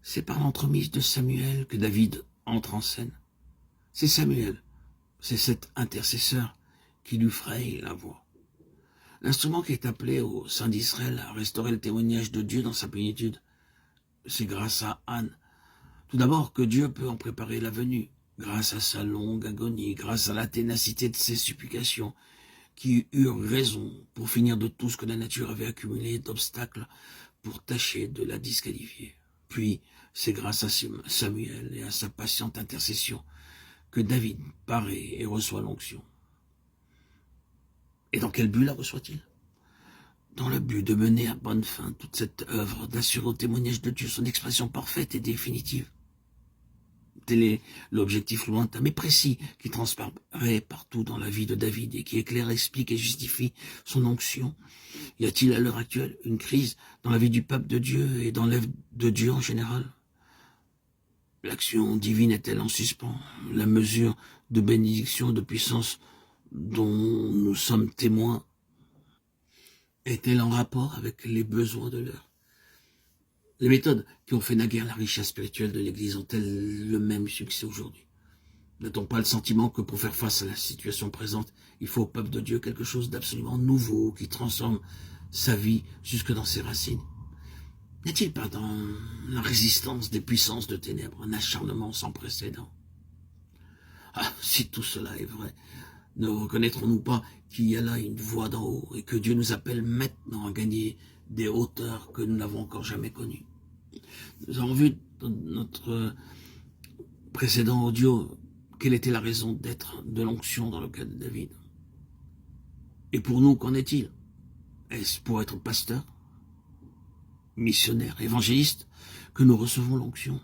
C'est par l'entremise de Samuel que David entre en scène. C'est Samuel, c'est cet intercesseur qui lui fraye la voie. L'instrument qui est appelé au sein d'Israël à restaurer le témoignage de Dieu dans sa plénitude, c'est grâce à Anne. Tout d'abord que Dieu peut en préparer la venue, grâce à sa longue agonie, grâce à la ténacité de ses supplications, qui eurent raison pour finir de tout ce que la nature avait accumulé d'obstacles pour tâcher de la disqualifier. Puis, c'est grâce à Samuel et à sa patiente intercession que David paraît et reçoit l'onction. Et dans quel but la reçoit-il? Dans le but de mener à bonne fin toute cette œuvre, d'assurer au témoignage de Dieu son expression parfaite et définitive. Tel est l'objectif lointain mais précis qui transparaît partout dans la vie de David et qui éclaire, explique et justifie son onction. Y a-t-il à l'heure actuelle une crise dans la vie du peuple de Dieu et dans l'œuvre de Dieu en général? L'action divine est-elle en suspens? La mesure de bénédiction, de puissance dont nous sommes témoins est-elle en rapport avec les besoins de l'heure? Les méthodes qui ont fait naguère la richesse spirituelle de l'Église ont-elles le même succès aujourd'hui? N'a-t-on pas le sentiment que pour faire face à la situation présente, il faut au peuple de Dieu quelque chose d'absolument nouveau qui transforme sa vie jusque dans ses racines? N'est-il pas dans la résistance des puissances de ténèbres un acharnement sans précédent? Ah, si tout cela est vrai, ne reconnaîtrons-nous pas qu'il y a là une voie d'en haut et que Dieu nous appelle maintenant à gagner des hauteurs que nous n'avons encore jamais connues? Nous avons vu dans notre précédent audio quelle était la raison d'être de l'onction dans le cas de David. Et pour nous, qu'en est-il? Est-ce pour être pasteur, missionnaire, évangéliste que nous recevons l'onction?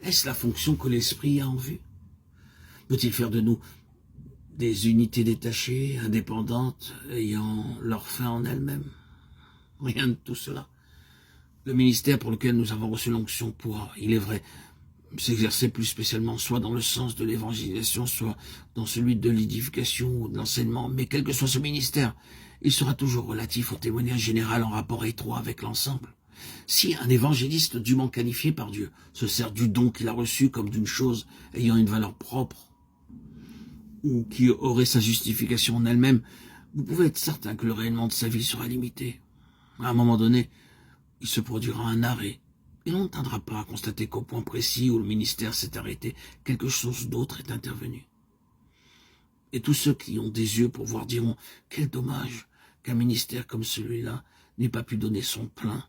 Est-ce la fonction que l'Esprit a en vue? Peut-il faire de nous des unités détachées, indépendantes, ayant leur fin en elles-mêmes? Rien de tout cela. Le ministère pour lequel nous avons reçu l'onction pourra, il est vrai, s'exercer plus spécialement soit dans le sens de l'évangélisation, soit dans celui de l'édification ou de l'enseignement, mais quel que soit ce ministère, il sera toujours relatif au témoignage général en rapport étroit avec l'ensemble. Si un évangéliste dûment qualifié par Dieu se sert du don qu'il a reçu comme d'une chose ayant une valeur propre, ou qui aurait sa justification en elle-même, vous pouvez être certain que le rayonnement de sa vie sera limité. À un moment donné, il se produira un arrêt, et l'on ne tardera pas à constater qu'au point précis où le ministère s'est arrêté, quelque chose d'autre est intervenu. Et tous ceux qui ont des yeux pour voir diront « Quel dommage qu'un ministère comme celui-là n'ait pas pu donner son plein.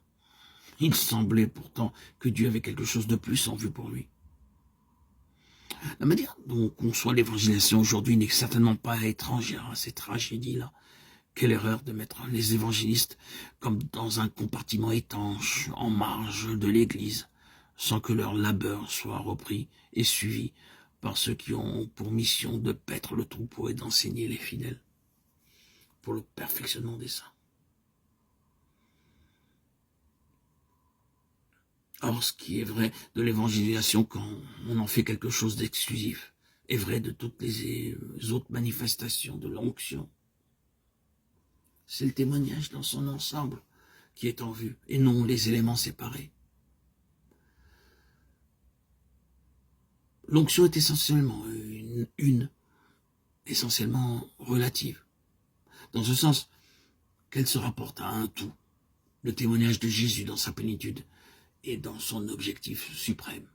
Il semblait pourtant que Dieu avait quelque chose de plus en vue pour lui. » La manière dont on conçoit l'évangélisation aujourd'hui n'est certainement pas étrangère à ces tragédies-là. Quelle erreur de mettre les évangélistes comme dans un compartiment étanche, en marge de l'Église, sans que leur labeur soit repris et suivi par ceux qui ont pour mission de paître le troupeau et d'enseigner les fidèles pour le perfectionnement des saints. Or, ce qui est vrai de l'évangélisation quand on en fait quelque chose d'exclusif est vrai de toutes les autres manifestations de l'onction. C'est le témoignage dans son ensemble qui est en vue, et non les éléments séparés. L'onction est essentiellement essentiellement relative, dans ce sens qu'elle se rapporte à un tout, le témoignage de Jésus dans sa plénitude et dans son objectif suprême.